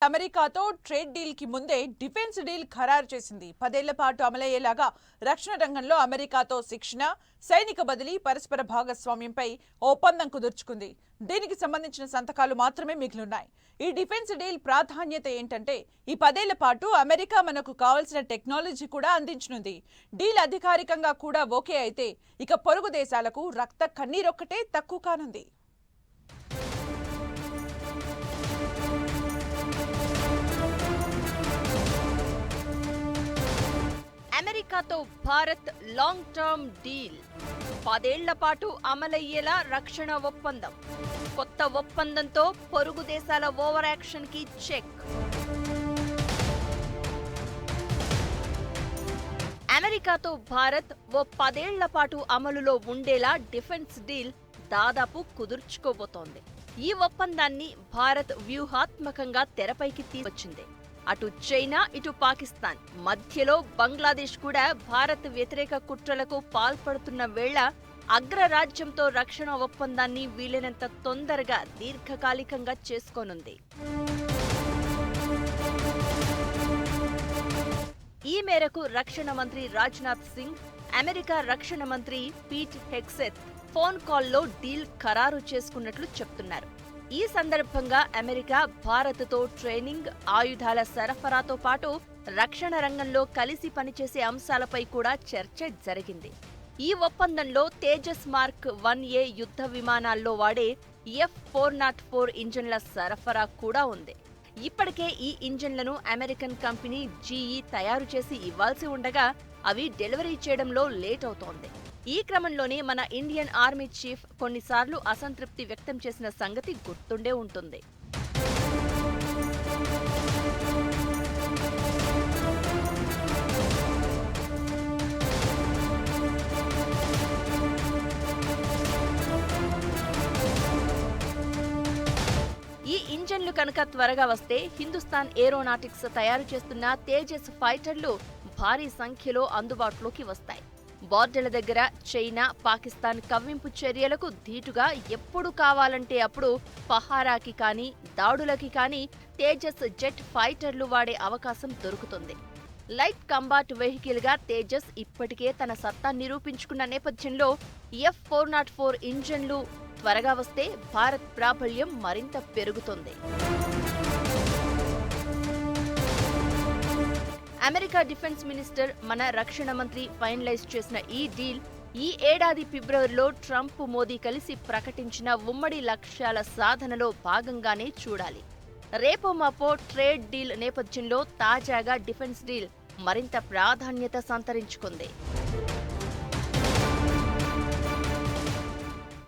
అమెరికాతో trade deal కి ముందే డిఫెన్స్ డీల్ ఖరారు చేసింది. 10 ఏళ్ల పాటు అమలయ్యేలాగా రక్షణ రంగంలో అమెరికాతో శిక్షణ, సైనిక బదిలీ, పరస్పర భాగస్వామ్యంపై ఒప్పందం కుదుర్చుకుంది. దీనికి సంబంధించిన సంతకాలు మాత్రమే మిగిలిన్నాయి. ఈ డిఫెన్స్ డీల్ ప్రాధాన్యత ఏంటంటే ఈ 10 ఏళ్ల పాటు అమెరికా మనకు కావాల్సిన టెక్నాలజీ కూడా అందించనుంది. డీల్ అధికారికంగా కూడా ఓకే అయితే ఇక పొరుగు దేశాలకు రక్త కన్నీరొక్కటే తక్కువ కానుంది. అమెరికాతో భారత్ లాంగ్ టర్మ్ డీల్. 10 ఏళ్ల పాటు అమలయ్యేలా రక్షణ ఒప్పందం. కొత్త ఒప్పందంతో పొరుగు దేశాల ఓవర్ యాక్షన్ కి చెక్. అమెరికాతో భారత్ ఓ 10 ఏళ్ల పాటు అమలులో ఉండేలా డిఫెన్స్ డీల్ దాదాపు కుదుర్చుకోబోతోంది. ఈ ఒప్పందాన్ని భారత్ వ్యూహాత్మకంగా తెరపైకి తీసుకొచ్చింది. అటు చైనా, ఇటు పాకిస్తాన్ మధ్యలో బంగ్లాదేశ్ కూడా భారత్ వ్యతిరేక కుట్రలకు పాల్పడుతున్న వేళ అగ్రరాజ్యంతో రక్షణ ఒప్పందాన్ని వీలైనంత తొందరగా దీర్ఘకాలికంగా చేసుకోనుంది. ఈ మేరకు రక్షణ మంత్రి రాజ్నాథ్ సింగ్, అమెరికా రక్షణ మంత్రి పీట్ హెగ్సెత్ ఫోన్ కాల్లో డీల్ ఖరారు చేసుకున్నట్లు చెప్తున్నారు. ఈ సందర్భంగా అమెరికా భారత్తో ట్రైనింగ్, ఆయుధాల సరఫరాతో పాటు రక్షణ రంగంలో కలిసి పనిచేసే అంశాలపై కూడా చర్చ జరిగింది. ఈ ఒప్పందంలో తేజస్ మార్క్ 1A యుద్ధ విమానాల్లో వాడే F-404 ఇంజన్ల సరఫరా కూడా ఉంది. ఇప్పటికే ఈ ఇంజన్లను అమెరికన్ కంపెనీ GE తయారు చేసి ఇవ్వాల్సి ఉండగా అవి డెలివరీ చేయడంలో లేట్ అవుతోంది. ఈ క్రమంలోనే మన ఇండియన్ ఆర్మీ చీఫ్ కొన్నిసార్లు అసంతృప్తి వ్యక్తం చేసిన సంగతి గుర్తుండే ఉంటుంది. ఈ ఇంజన్లు కనుక త్వరగా వస్తే హిందుస్థాన్ ఏరోనాటిక్స్ తయారు చేస్తున్న తేజస్ ఫైటర్లు భారీ సంఖ్యలో అందుబాటులోకి వస్తాయి. బోర్డర్ల దగ్గర చైనా, పాకిస్తాన్ కవ్వింపు చర్యలకు ధీటుగా ఎప్పుడు కావాలంటే అప్పుడు పహారాకి కానీ, దాడులకి కానీ తేజస్ జెట్ ఫైటర్లు వాడే అవకాశం దొరుకుతుంది. లైట్ కంబాట్ వెహికల్ గా తేజస్ ఇప్పటికే తన సత్తా నిరూపించుకున్న నేపథ్యంలో F-404 ఇంజన్లు త్వరగా వస్తే భారత్ ప్రాబల్యం మరింత పెరుగుతుంది. అమెరికా డిఫెన్స్ మినిస్టర్, మన రక్షణ మంత్రి ఫైనలైజ్ చేసిన ఈ డీల్ ఈ ఏడాది ఫిబ్రవరిలో ట్రంప్, మోదీ కలిసి ప్రకటించిన ఉమ్మడి లక్ష్యాల సాధనలో భాగంగానే చూడాలి. రేపో మాపో ట్రేడ్ డీల్ నేపథ్యంలో తాజాగా డిఫెన్స్ డీల్ మరింత ప్రాధాన్యత సంతరించుకుంది.